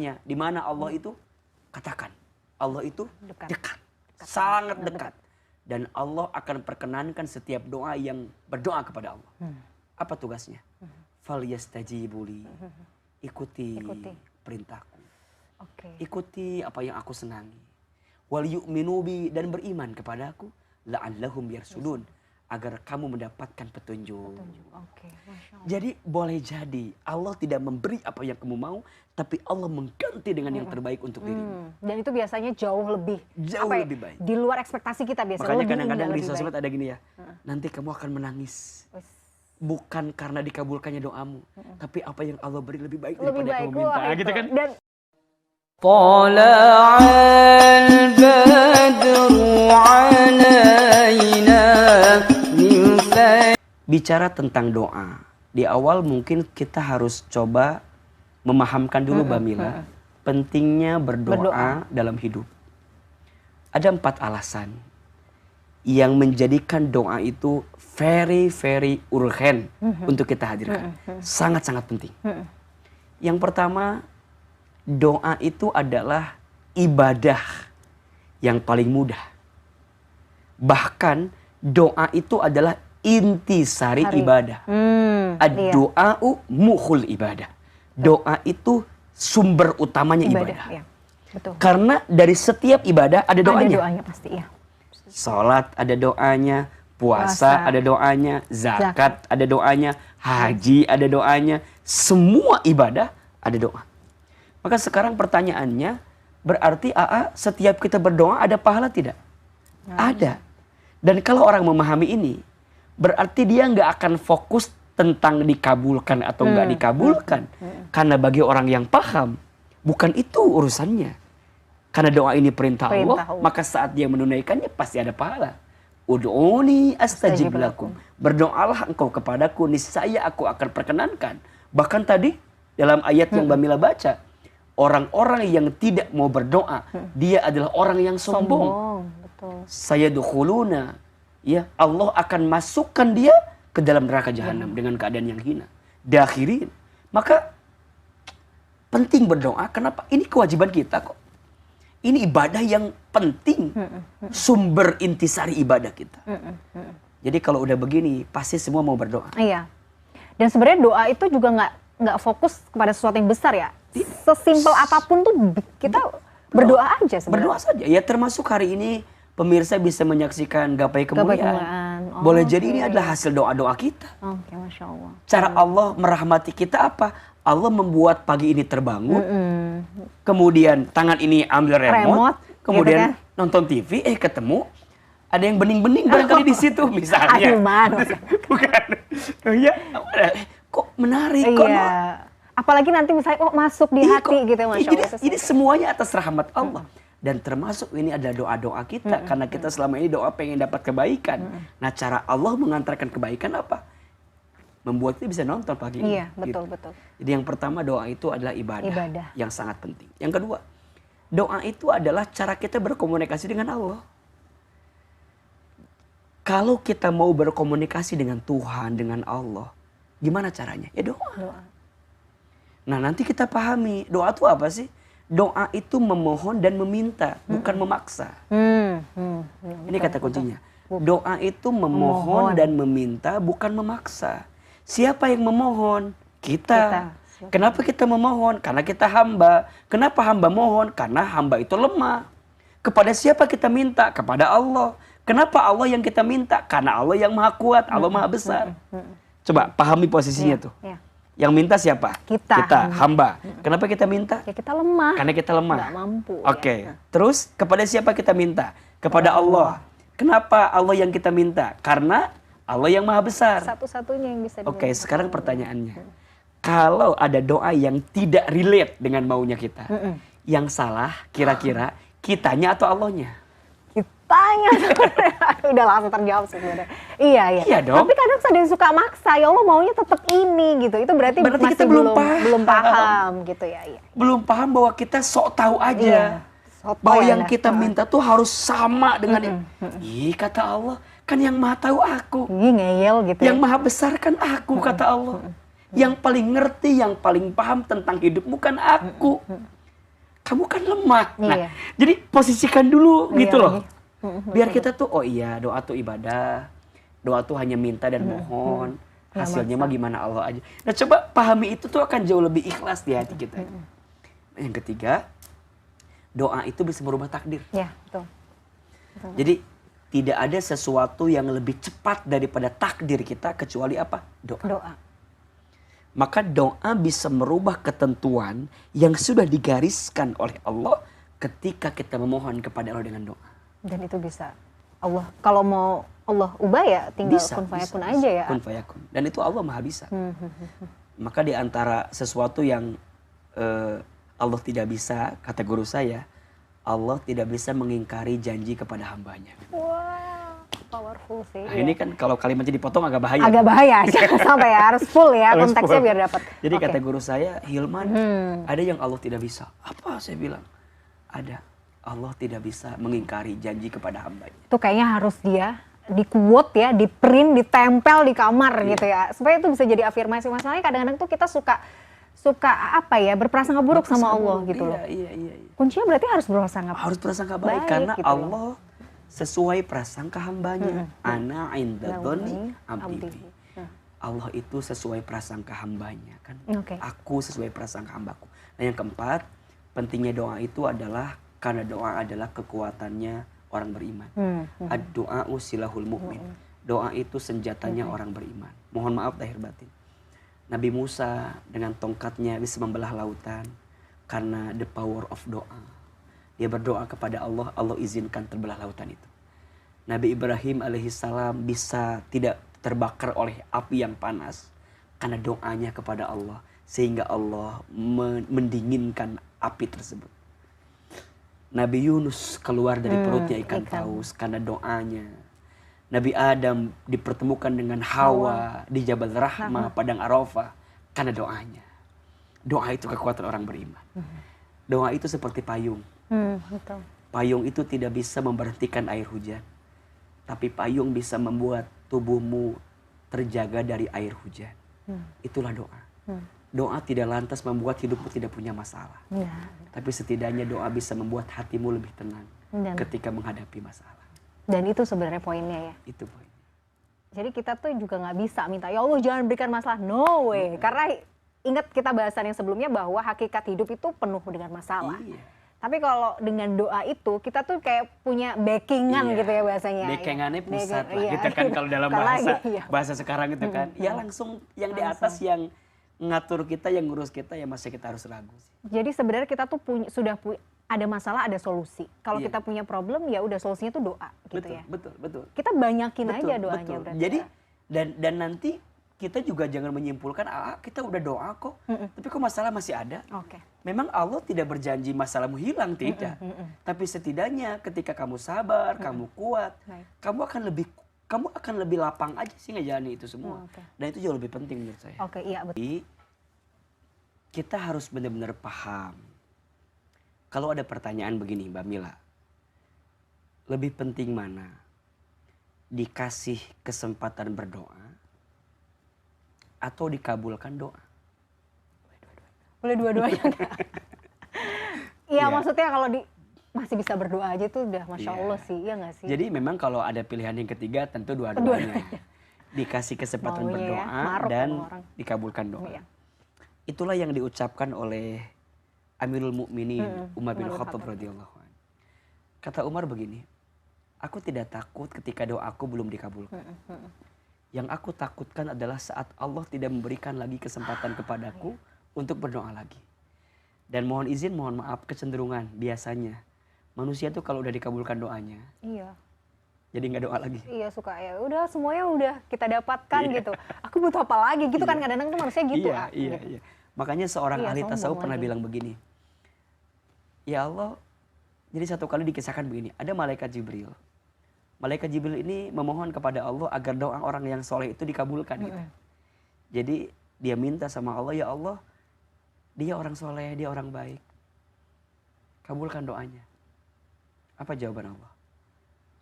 Di mana Allah itu, katakan, Allah itu Dekat. dekat, sangat dekat. Dan Allah akan perkenankan setiap doa yang berdoa kepada Allah. Apa tugasnya? Falyastajibuli. Ikuti perintahku. Ikuti apa yang aku senangi. Wal yu'minu bi, dan beriman kepadaku, la'allahum yarsudun, agar kamu mendapatkan petunjuk. Jadi boleh jadi Allah tidak memberi apa yang kamu mau, tapi Allah mengganti dengan yang terbaik untuk dirimu. Dan itu biasanya jauh lebih baik. Di luar ekspektasi kita biasanya. Makanya kadang-kadang di sosmed ada gini ya, nanti kamu akan menangis. Bukan karena dikabulkannya doamu, tapi apa yang Allah beri lebih baik daripada yang kamu minta. Gitu kan? Dan Tala'al badru alaina. Bicara tentang doa, di awal mungkin kita harus coba memahamkan dulu Bamila pentingnya berdoa dalam hidup. Ada 4 alasan yang menjadikan doa itu very urgent untuk kita hadirkan. Sangat-sangat penting. Yang pertama, doa itu adalah ibadah yang paling mudah. Bahkan doa itu adalah intisari ibadah. Ad-du'a'u mukhul ibadah. Doa itu sumber utamanya ibadah. Iya. Betul. Karena dari setiap ibadah ada doanya. Ada doanya pasti, ya. Salat ada doanya, puasa ada doanya, zakat ada doanya, haji ada doanya. Semua ibadah ada doa. Maka sekarang pertanyaannya, berarti setiap kita berdoa ada pahala tidak? Ada. Dan kalau orang memahami ini, berarti dia nggak akan fokus tentang dikabulkan atau nggak dikabulkan. Karena bagi orang yang paham, bukan itu urusannya. Karena doa ini perintah Allah, maka saat dia menunaikannya pasti ada pahala. Ud'uni astajib lakum. Berdoalah engkau kepadaku, niscaya aku akan perkenankan. Bahkan tadi dalam ayat yang Bamila baca, orang-orang yang tidak mau berdoa, dia adalah orang yang sombong. Sayadkhuluna, ya, Allah akan masukkan dia ke dalam neraka jahanam dengan keadaan yang hina. Dakhirin. Maka penting berdoa. Kenapa? Ini kewajiban kita kok. Ini ibadah yang penting. Sumber intisari ibadah kita. Jadi kalau udah begini, pasti semua mau berdoa. Iya. Dan sebenarnya doa itu juga nggak fokus kepada sesuatu yang besar ya. Sesimpel apapun tuh kita berdoa aja sebenarnya. Berdoa saja. Ya termasuk hari ini pemirsa bisa menyaksikan Gapai Kemuliaan. Boleh jadi ini adalah hasil doa-doa kita. Masya Allah. Cara Allah merahmati kita apa? Allah membuat pagi ini terbangun. Kemudian tangan ini ambil remote. Kemudian gitu kan? Nonton TV, ketemu ada yang bening-bening barangkali di situ misalnya. Bukan. Ya, kok menarik kok. Apalagi nanti misalnya masuk di hati gitu, Masya Allah. Jadi semuanya atas rahmat Allah. Dan termasuk ini adalah doa-doa kita. Karena kita selama ini doa pengen dapat kebaikan. Nah, cara Allah mengantarkan kebaikan apa? Membuat kita bisa nonton pagi ini. Iya, betul. Jadi yang pertama, doa itu adalah ibadah yang sangat penting. Yang kedua, doa itu adalah cara kita berkomunikasi dengan Allah. Kalau kita mau berkomunikasi dengan Tuhan, dengan Allah, gimana caranya? Ya doa. Nah, nanti kita pahami, doa itu apa sih? Doa itu memohon dan meminta, bukan memaksa. Ini kata kuncinya. Doa itu memohon dan meminta, bukan memaksa. Siapa yang memohon? Kita. Kenapa kita memohon? Karena kita hamba. Kenapa hamba mohon? Karena hamba itu lemah. Kepada siapa kita minta? Kepada Allah. Kenapa Allah yang kita minta? Karena Allah yang maha kuat, Allah maha besar. Coba pahami posisinya tuh. Yang minta siapa? Kita, hamba. Kenapa kita minta? Ya kita lemah. Karena kita lemah. Nggak mampu. Oke. Terus kepada siapa kita minta? Kepada Allah. Kenapa Allah yang kita minta? Karena Allah yang maha besar. Satu-satunya yang bisa. Oke, sekarang pertanyaannya. Kalau ada doa yang tidak relate dengan maunya kita, yang salah kira-kira kitanya atau Allahnya? Kitanya. Udah langsung terjawab sebenarnya. Iya. Dong. Tapi kadang ada yang suka maksa, ya Allah maunya tetap ini gitu. Itu berarti masih kita belum paham gitu ya. Iya. Belum paham bahwa kita sok tahu aja. Bahwa yang kita minta tuh harus sama dengan kata Allah, kan yang maha tahu aku. Ngeyel gitu. Yang maha besar kan aku, kata Allah. Yang paling ngerti, yang paling paham tentang hidupmu kan aku. kamu kan lemah. Nah, Iya. jadi posisikan dulu Iya gitu loh. lagi. Biar kita tuh, oh iya, doa tuh ibadah. Doa tuh hanya minta dan mohon. Nggak Hasilnya maksa. mah gimana Allah aja. Nah, coba pahami itu tuh akan jauh lebih ikhlas di hati kita. Yang ketiga, doa itu bisa merubah takdir. Ya, betul. Betul. Jadi tidak ada sesuatu yang lebih cepat daripada takdir kita kecuali apa? Doa. Doa. Maka doa bisa merubah ketentuan yang sudah digariskan oleh Allah ketika kita memohon kepada Allah dengan doa. Dan itu bisa Allah, kalau mau Allah ubah ya tinggal kun fayakun aja ya. Kun fayakun. Dan itu Allah maha bisa. Maka di antara sesuatu yang Allah tidak bisa, kata guru saya, Allah tidak bisa mengingkari janji kepada hambanya. Wah, powerful sih. Nah, ini kan kalau kalimatnya dipotong agak bahaya. Agak bahaya, jangan sampai ya, harus full ya Harus konteksnya full. biar dapat. Jadi Oke. kata guru saya, Hilman, ada yang Allah tidak bisa. Apa saya bilang? Ada. Allah tidak bisa mengingkari janji kepada hambanya. Itu kayaknya harus dia di quote ya, di print, ditempel di kamar gitu ya. Supaya itu bisa jadi afirmasi. Masalahnya kadang-kadang tuh kita suka apa ya, berprasangka buruk sama Allah gitu loh. Iya. Kuncinya berarti harus berprasangka Harus prasangka baik, baik karena gitu loh. Allah sesuai prasangka hambanya. Ana inda dhonni abdi. Allah itu sesuai prasangka hambanya kan. Oke. Aku sesuai prasangka hambaku. Nah, yang keempat, pentingnya doa itu adalah karena doa adalah kekuatannya orang beriman. Ad-du'a silahul mu'min. Doa itu senjatanya orang beriman. Mohon maaf lahir batin. Nabi Musa dengan tongkatnya bisa membelah lautan karena the power of doa. Dia berdoa kepada Allah, Allah izinkan terbelah lautan itu. Nabi Ibrahim alaihissalam bisa tidak terbakar oleh api yang panas karena doanya kepada Allah, sehingga Allah mendinginkan api tersebut. Nabi Yunus keluar dari perutnya ikan paus karena doanya. Nabi Adam dipertemukan dengan Hawa di Jabal Rahmah, Padang Arafah, karena doanya. Doa itu kekuatan orang beriman. Doa itu seperti payung. Betul. Payung itu tidak bisa memberhentikan air hujan. Tapi payung bisa membuat tubuhmu terjaga dari air hujan. Itulah doa. Doa tidak lantas membuat hidupmu tidak punya masalah. Ya. Tapi setidaknya doa bisa membuat hatimu lebih tenang ketika menghadapi masalah. Dan itu sebenarnya poinnya ya. Itu poinnya. Jadi kita tuh juga nggak bisa minta, ya Allah jangan berikan masalah. No way. Karena ingat kita bahasan yang sebelumnya bahwa hakikat hidup itu penuh dengan masalah. Iya. Tapi kalau dengan doa itu kita tuh kayak punya backingan gitu ya bahasanya. Backingannya pusat lah. Iya. Gitu kan kalau dalam Bukan bahasa lagi, iya. bahasa sekarang itu kan. Ya langsung yang di atas yang ngatur kita, yang ngurus kita, ya masih kita harus ragu sih. Jadi sebenarnya kita tuh sudah ada masalah, ada solusi. Kalau Iya. kita punya problem ya udah solusinya tuh doa gitu Betul, ya. betul. Kita banyakin aja doanya Betul. berarti. Jadi ya. dan nanti kita juga jangan menyimpulkan kita udah doa kok, tapi kok masalah masih ada. Oke. Memang Allah tidak berjanji masalahmu hilang, tidak. Tapi setidaknya ketika kamu sabar, kamu kuat, Baik. kamu akan lebih lapang aja sih ngejalani itu semua. Oke. Dan itu jauh lebih penting menurut saya. Oke, iya betul. Jadi kita harus benar-benar paham. Kalau ada pertanyaan begini, Mbak Mila, lebih penting mana? Dikasih kesempatan berdoa atau dikabulkan doa? Boleh dua-duanya. Iya, Iya. maksudnya kalau masih bisa berdoa aja tuh udah Masya Iya. Allah sih, iya gak sih? Jadi memang kalau ada pilihan yang ketiga tentu dua-duanya. Dikasih kesempatan Maunya ya, berdoa maruk dan sama orang. dikabulkan doa. Iya. Itulah yang diucapkan oleh Amirul Mukminin Umar bin Umar bin Khattab Khattab. radhiyallahu anhu. Kata Umar begini, aku tidak takut ketika doaku belum dikabulkan. Yang aku takutkan adalah saat Allah tidak memberikan lagi kesempatan kepadaku untuk berdoa lagi. Dan mohon izin, mohon maaf, kecenderungan biasanya manusia tuh kalau udah dikabulkan doanya, Iya. jadi nggak doa lagi. Iya, suka ya udah semuanya udah kita dapatkan Iya. gitu. Aku butuh apa lagi gitu kan kadang-kadang tuh manusia gitu. Iya. Gitu. Makanya seorang Iya, ahli sombong tasawuf pernah lagi. bilang begini, ya Allah, jadi satu kali dikisahkan begini, ada malaikat Jibril. Malaikat Jibril ini memohon kepada Allah agar doa orang yang soleh itu dikabulkan gitu. Jadi dia minta sama Allah, ya Allah, dia orang soleh, dia orang baik, kabulkan doanya. Apa jawaban Allah?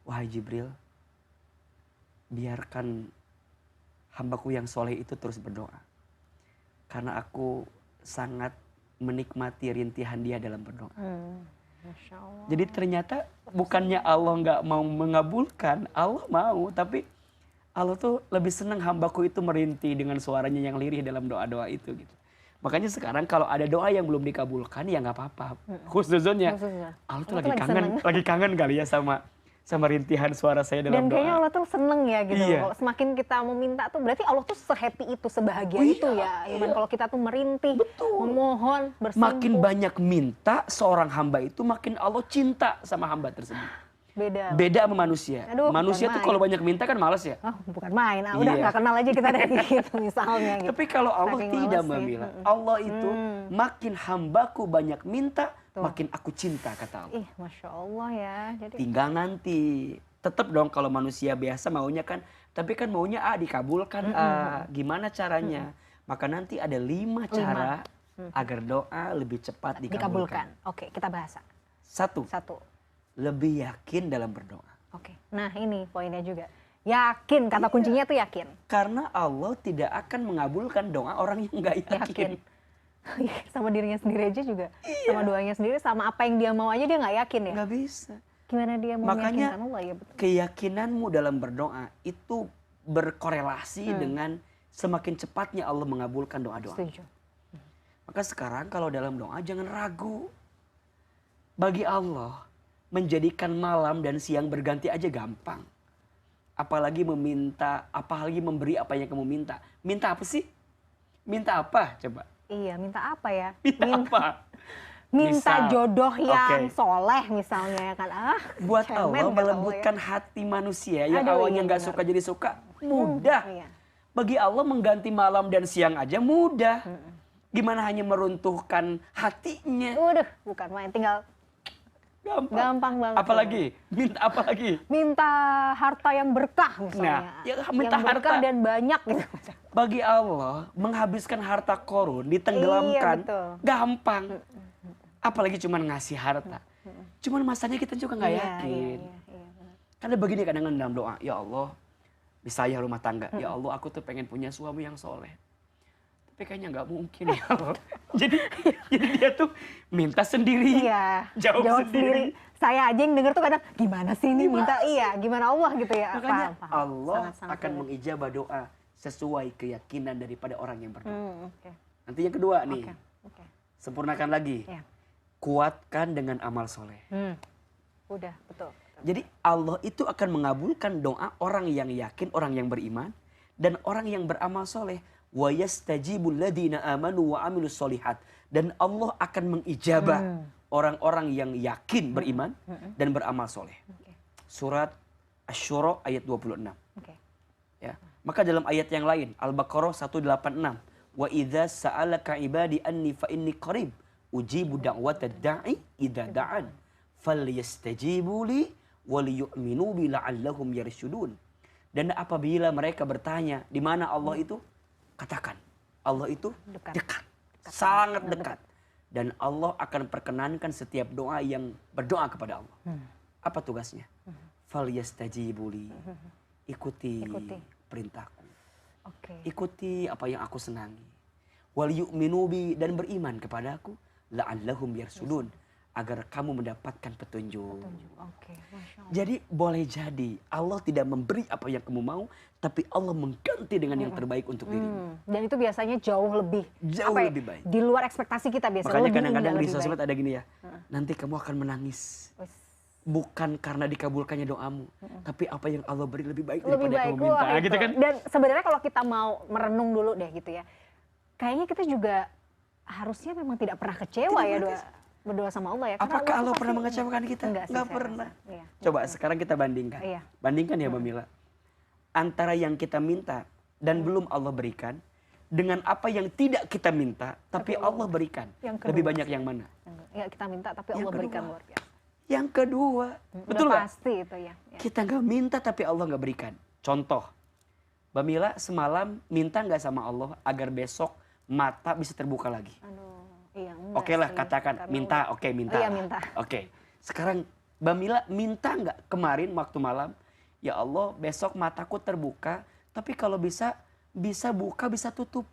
Wahai Jibril, biarkan hambaku yang soleh itu terus berdoa. Karena aku sangat menikmati rintihan dia dalam berdoa. Masya Allah. Jadi ternyata bukannya Allah nggak mau mengabulkan, Allah mau, tapi Allah tuh lebih senang hambaku itu merintih dengan suaranya yang lirih dalam doa-doa itu gitu. Makanya sekarang kalau ada doa yang belum dikabulkan ya nggak apa-apa. Khusnuzonnya Allah tuh lagi kangen kali ya sama rintihan suara saya dalam doa. Dan kayaknya Allah tuh seneng ya gitu. Iya. Kalau semakin kita meminta tuh berarti Allah tuh se-happy itu, sebahagia itu ya. Iya. Kalau kita tuh merintih, memohon, bersimpuh. Makin banyak minta seorang hamba itu makin Allah cinta sama hamba tersebut. Beda sama manusia. Aduh, manusia tuh kalau banyak minta kan males ya. Oh, bukan main. Udah nggak kenal aja kita dari gitu misalnya. Gitu. Tapi kalau Allah tidak, Mbak Mila. Allah itu makin hambaku banyak minta, makin aku cinta, kata Allah. Masya Allah ya. Jadi tinggal nanti. Tetap dong kalau manusia biasa maunya kan, tapi kan maunya dikabulkan gimana caranya? Maka nanti ada 5 cara agar doa lebih cepat dikabulkan. Oke, kita bahas. Satu. Lebih yakin dalam berdoa. Oke. Nah, ini poinnya juga. Yakin, kata kuncinya tuh yakin. Karena Allah tidak akan mengabulkan doa orang yang nggak yakin. Sama dirinya sendiri aja juga. Sama doanya sendiri, sama apa yang dia mau aja dia nggak yakin ya. Nggak bisa. Gimana dia mau meyakinkan Allah ya? Betul. Keyakinanmu dalam berdoa itu berkorelasi dengan semakin cepatnya Allah mengabulkan doa-doa. Setuju. Maka sekarang kalau dalam doa jangan ragu. Bagi Allah, menjadikan malam dan siang berganti aja gampang. Apalagi memberi apa yang kamu minta. Minta apa sih? Minta apa? Coba. Iya, minta apa ya? Apa? Minta jodoh yang soleh misalnya ya kan. Buat Allah melembutkan hati manusia yang awalnya nggak suka jadi suka, mudah. Bagi Allah mengganti malam dan siang aja mudah. Gimana hanya meruntuhkan hatinya? Udah, bukan main, tinggal gampang banget. Apalagi? Minta apa lagi? Minta harta yang berkah misalnya. Nah, minta yang harta berkah dan banyak gitu. Bagi Allah menghabiskan harta korun, ditenggelamkan, gampang. Apalagi cuma ngasih harta. Cuman masanya kita juga nggak yakin. Karena begini kadang-kadang dalam doa, ya Allah, misalnya rumah tangga, ya Allah aku tuh pengen punya suami yang soleh. Tapi kayaknya nggak mungkin ya Allah. jadi dia tuh minta sendiri, jawab sendiri. Saya aja yang denger tuh kadang gimana sih ini minta gimana Allah gitu ya. Makanya Allah akan mengijabah doa sesuai keyakinan daripada orang yang berdoa. Nanti yang kedua nih, sempurnakan lagi, kuatkan dengan amal soleh. Udah betul. Jadi Allah itu akan mengabulkan doa orang yang yakin, orang yang beriman, dan orang yang beramal soleh. Wa yastajibul ladina amanu wa amilus solihat. Dan Allah akan mengijabah orang-orang yang yakin beriman dan beramal soleh. Surat Asy-Syura ayat 26. Ya. Maka dalam ayat yang lain, Al-Baqarah 186, wa idza sa'alaka ibadi anni fa inni qarib ujibu da'watad da'i idza da'an falyastajibu li wa liyu'minu bi la'allahum yarshudun. Dan apabila mereka bertanya, di mana Allah itu? Katakan, Allah itu dekat. Sangat dekat. Dan Allah akan perkenankan setiap doa yang berdoa kepada Allah. Apa tugasnya? Falyastajibu li. Ikuti perintahku. Ikuti apa yang aku senangi. Wal yu'minu bi, dan beriman kepadaku, la'allahum yarsudun, agar kamu mendapatkan petunjuk. Jadi boleh jadi Allah tidak memberi apa yang kamu mau, tapi Allah mengganti dengan yang terbaik untuk dirimu. Dan itu biasanya jauh lebih baik. Di luar ekspektasi kita biasanya. Makanya kadang-kadang di sosmed ada gini ya, nanti kamu akan menangis. Bukan karena dikabulkannya doamu, tapi apa yang Allah beri lebih baik daripada yang kamu minta. Gitu kan? Dan sebenarnya kalau kita mau merenung dulu deh gitu ya, kayaknya kita juga harusnya memang tidak pernah kecewa berdoa sama Allah ya. Apakah Allah pernah mengecewakan kita? Enggak pernah. Coba sekarang kita bandingkan. Bandingkan ya Mbak Mila. Antara yang kita minta dan belum Allah berikan, dengan apa yang tidak kita minta tapi Allah berikan. Lebih banyak yang mana? Ya kita minta tapi Allah berikan luar biasa. Yang kedua, betul nggak? Pasti itu ya. Kita nggak minta tapi Allah nggak berikan. Contoh, Mbak Mila semalam minta nggak sama Allah agar besok mata bisa terbuka lagi? Oke lah, katakan minta, minta. Iya, minta. Oke. Sekarang Mbak Mila minta nggak kemarin waktu malam, ya Allah besok mataku terbuka, tapi kalau bisa buka bisa tutup.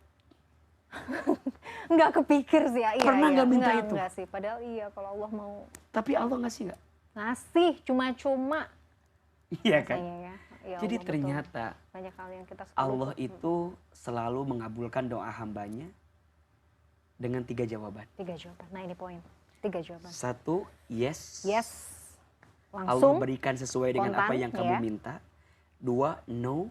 Nggak kepikir sih ya. Iya, Pernah nggak minta itu? Enggak sih, padahal iya kalau Allah mau Tapi Allah ngasih nggak? ngasih cuma-cuma. Iya kan? Rasanya ya. Ya Jadi Allah, ternyata betul. Banyak hal yang kita suka Allah lupa. itu selalu mengabulkan doa hambanya dengan 3 jawaban. 3 jawaban. Nah ini poin. 3 jawaban. 1, yes. Yes. Allah Langsung. berikan sesuai dengan apa spontan, yang kamu ya. minta. 2, no.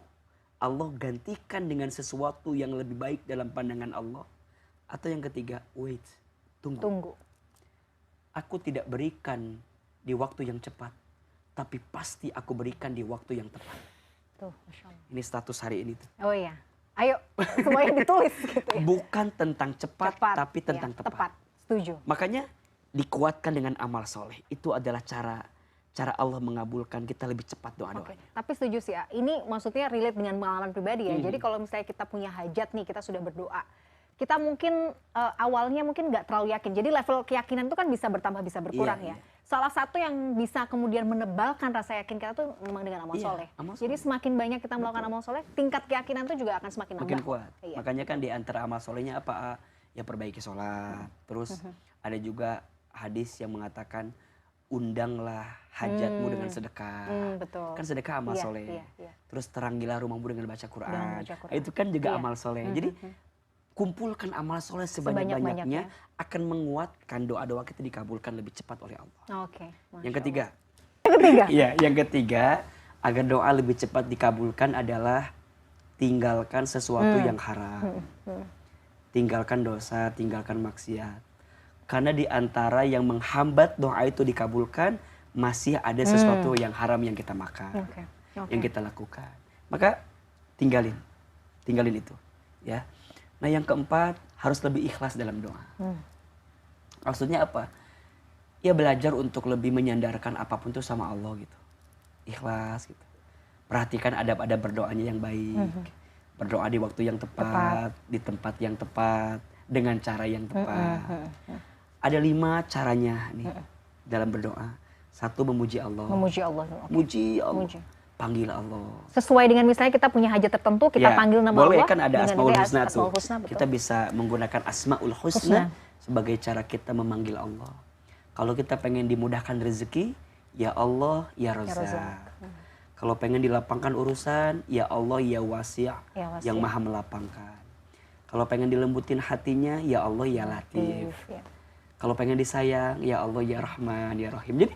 Allah gantikan dengan sesuatu yang lebih baik dalam pandangan Allah. Atau yang ketiga, wait, tunggu. Aku tidak berikan di waktu yang cepat, tapi pasti aku berikan di waktu yang tepat. Tuh, Masya Allah. Ini status hari ini tuh. Oh iya. Ayo, semuanya ditulis gitu ya. Bukan tentang cepat, tapi tentang ya, tepat. Setuju. Makanya dikuatkan dengan amal soleh. Itu adalah cara Allah mengabulkan kita lebih cepat doa-doanya. Tapi setuju sih ya. Ini maksudnya relate dengan pengalaman pribadi ya. Jadi kalau misalnya kita punya hajat nih, kita sudah berdoa. Kita mungkin awalnya mungkin nggak terlalu yakin. Jadi level keyakinan itu kan bisa bertambah, bisa berkurang ya. Salah satu yang bisa kemudian menebalkan rasa yakin kita tuh memang dengan amal soleh. Jadi semakin banyak kita melakukan amal soleh, tingkat keyakinan tuh juga akan semakin makin nambah. kuat. Makanya kan di antara amal solehnya apa? Ya perbaiki sholat. Terus ada juga hadis yang mengatakan undanglah hajatmu dengan sedekah. Betul. Kan sedekah amal soleh. Terus terangilah rumahmu dengan baca Quran. Itu kan juga amal soleh. Jadi kumpulkan amal soleh sebanyak-banyaknya akan menguatkan doa-doa kita dikabulkan lebih cepat oleh Allah. Oke. Yang ketiga. Iya, yang ketiga agar doa lebih cepat dikabulkan adalah tinggalkan sesuatu yang haram. Tinggalkan dosa, tinggalkan maksiat. Karena di antara yang menghambat doa itu dikabulkan masih ada sesuatu yang haram yang kita makan, yang kita lakukan. Maka tinggalin itu, ya. Nah yang keempat, harus lebih ikhlas dalam doa. Maksudnya apa? Ya belajar untuk lebih menyandarkan apapun itu sama Allah gitu. Ikhlas gitu. Perhatikan adab-adab berdoanya yang baik. Berdoa di waktu yang tepat, di tempat yang tepat, dengan cara yang tepat. Ada 5 caranya nih dalam berdoa. 1, memuji Allah. Memuji Allah. Muji Allah. Panggil Allah. Sesuai dengan misalnya kita punya hajat tertentu, kita panggil nama boleh, Allah. Boleh kan ada Asmaul Husna tuh. Betul. Kita bisa menggunakan Asmaul Husna sebagai cara kita memanggil Allah. Kalau kita pengen dimudahkan rezeki, ya Allah, ya Razzaq. Kalau pengen dilapangkan urusan, ya Allah, ya Wasi', yang maha melapangkan. Kalau pengen dilembutin hatinya, ya Allah, ya Latif. Kalau pengen disayang, ya Allah, ya Rahman, ya Rahim.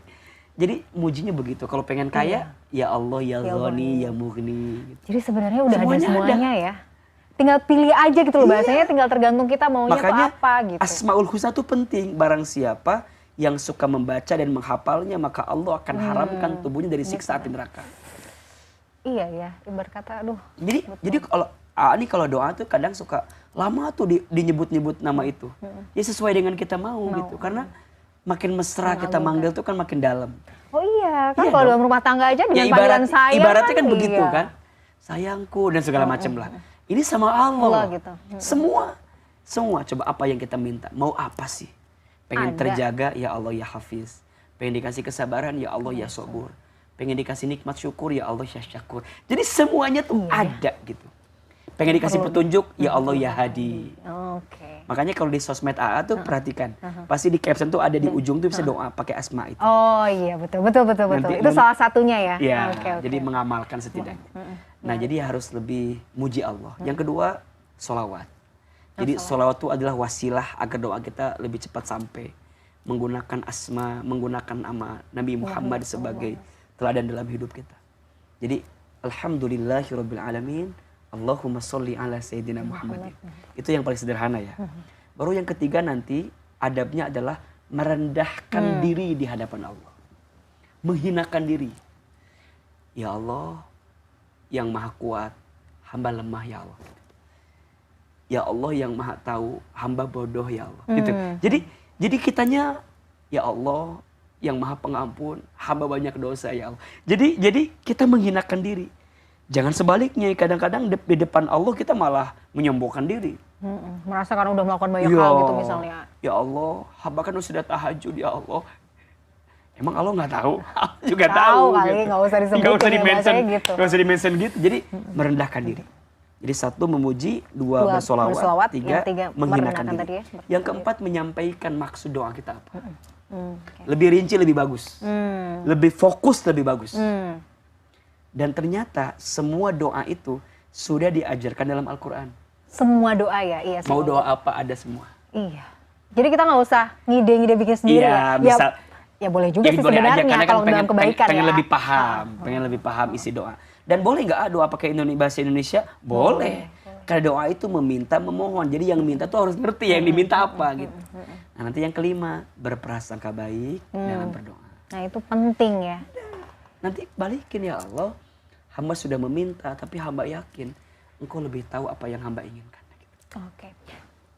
Jadi mujinya begitu. Kalau pengen kaya, ya Allah, ya Ghani, ya Mughni. Gitu. Jadi sebenarnya udah semuanya ya. Tinggal pilih aja gitu loh bahasanya, tinggal tergantung kita maunya makanya, tuh apa gitu. Asmaul Husna itu penting. Barang siapa yang suka membaca dan menghafalnya, maka Allah akan haramkan tubuhnya dari siksa api neraka. Iya ya, ibarat kata aduh. Jadi kalau doa tuh kadang suka lama tuh dinyebut-nyebut nama itu. Ya sesuai dengan kita mau gitu. Karena makin mesra kita manggil tuh kan makin dalam. Oh iya, kan kalau dalam rumah tangga aja dengan panggilan sayang. Ibaratnya kan begitu kan. Sayangku dan segala macam lah. Ini sama Allah gitu. Semua coba apa yang kita minta. Mau apa sih? Pengen terjaga, ya Allah ya Hafiz. Pengen dikasih kesabaran, ya Allah ya Sabur. Pengen dikasih nikmat syukur, ya Allah ya Syakur. Jadi semuanya tuh ada gitu. Pengen dikasih petunjuk, ya Allah ya Hadi. Makanya kalau di sosmed AA tuh perhatikan, pasti di caption tuh ada di ujung tuh bisa doa pakai asma itu. Oh iya betul. Itu salah satunya ya. Iya. Jadi mengamalkan setidaknya. Nah jadi harus lebih muji Allah. Yang kedua, sholawat. Jadi sholawat itu adalah wasilah agar doa kita lebih cepat sampai. Menggunakan asma, menggunakan nama Nabi Muhammad sebagai teladan dalam hidup kita. Jadi alhamdulillahirabbil alamin. Allahumma sholli ala sayyidina Muhammadin. Itu yang paling sederhana ya. Baru yang ketiga nanti adabnya adalah merendahkan diri di hadapan Allah. Menghinakan diri. Ya Allah yang maha kuat, hamba lemah ya Allah. Ya Allah yang maha tahu, hamba bodoh ya Allah. Gitu. Jadi kitanya ya Allah yang maha pengampun, hamba banyak dosa ya Allah. Jadi kita menghinakan diri. Jangan sebaliknya, kadang-kadang di depan Allah kita malah menyombongkan diri. Merasa karena udah melakukan banyak hal gitu misalnya. Ya Allah, hamba kan sudah tahajud ya Allah. Emang Allah nggak tahu? Juga tahu kali, gitu. Nggak usah disebutin Nggak usah gitu. di-mention gitu. Jadi merendahkan diri. Jadi satu memuji, dua bersolawat, tiga, yang tiga menghinakan diri. tadi ya, yang keempat menyampaikan maksud doa kita apa. Okay. Lebih rinci, lebih bagus. Lebih fokus, lebih bagus. Dan ternyata semua doa itu sudah diajarkan dalam Al-Quran. Semua doa ya? Iya. Mau doa apa ada semua. Iya. Jadi kita nggak usah ngide-ngide bikin sendiri ya. Bisa. Ya boleh juga sih boleh sebenarnya aja, kalau dalam kebaikan pengen ya. lebih paham, pengen lebih paham isi doa. Dan boleh nggak doa pakai bahasa Indonesia? Boleh. Karena doa itu meminta, memohon. Jadi yang minta tuh harus ngerti yang diminta apa gitu. Nah nanti yang kelima, berprasangka baik dalam berdoa. Nah itu penting ya. Nanti balikin, ya Allah, hamba sudah meminta tapi hamba yakin Engkau lebih tahu apa yang hamba inginkan. Oke.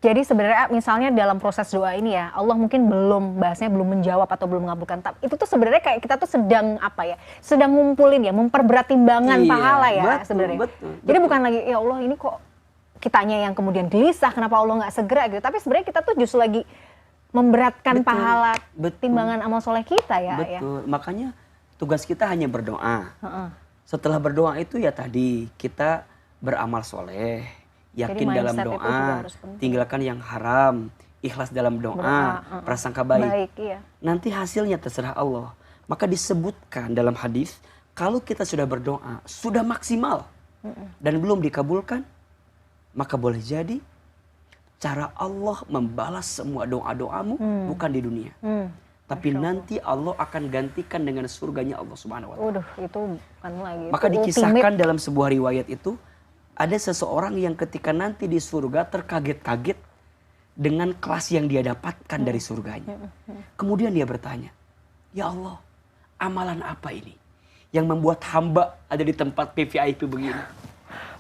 Jadi sebenarnya misalnya dalam proses doa ini ya, Allah mungkin belum menjawab atau belum mengabulkan. Itu tuh sebenarnya kayak kita tuh sedang apa ya? Sedang ngumpulin ya, memperberat timbangan pahala ya sebenarnya. Betul. Jadi bukan lagi ya Allah ini kok kitanya yang kemudian gelisah, kenapa Allah nggak segera gitu. Tapi sebenarnya kita tuh justru lagi memberatkan pahala timbangan amal soleh kita ya. Betul. Makanya tugas kita hanya berdoa. Setelah berdoa itu ya tadi kita beramal soleh. Yakin dalam doa, tinggalkan yang haram, ikhlas dalam doa, prasangka baik. Iya. Nanti hasilnya terserah Allah. Maka disebutkan dalam hadis, kalau kita sudah berdoa, sudah maksimal dan belum dikabulkan, maka boleh jadi cara Allah membalas semua doa-doamu bukan di dunia. Tapi nanti Allah akan gantikan dengan surganya Allah Subhanahu wa Ta'ala. Itu bukan lagi. Maka dikisahkan dalam sebuah riwayat itu, ada seseorang yang ketika nanti di surga terkaget-kaget dengan kelas yang dia dapatkan dari surganya. Kemudian dia bertanya, ya Allah, amalan apa ini yang membuat hamba ada di tempat VIP begini?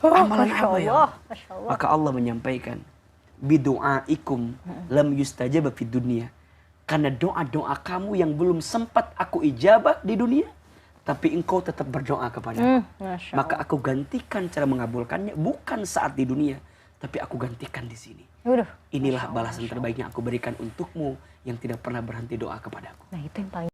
Amalan apa ya? Maka Allah menyampaikan, bidu'aikum lam yustajab fid dunya. Karena doa-doa kamu yang belum sempat aku ijabah di dunia, tapi engkau tetap berdoa kepada aku. Maka aku gantikan cara mengabulkannya bukan saat di dunia, tapi aku gantikan di sini. Inilah balasan terbaik yang aku berikan untukmu yang tidak pernah berhenti doa kepadaku. Nah itu yang paling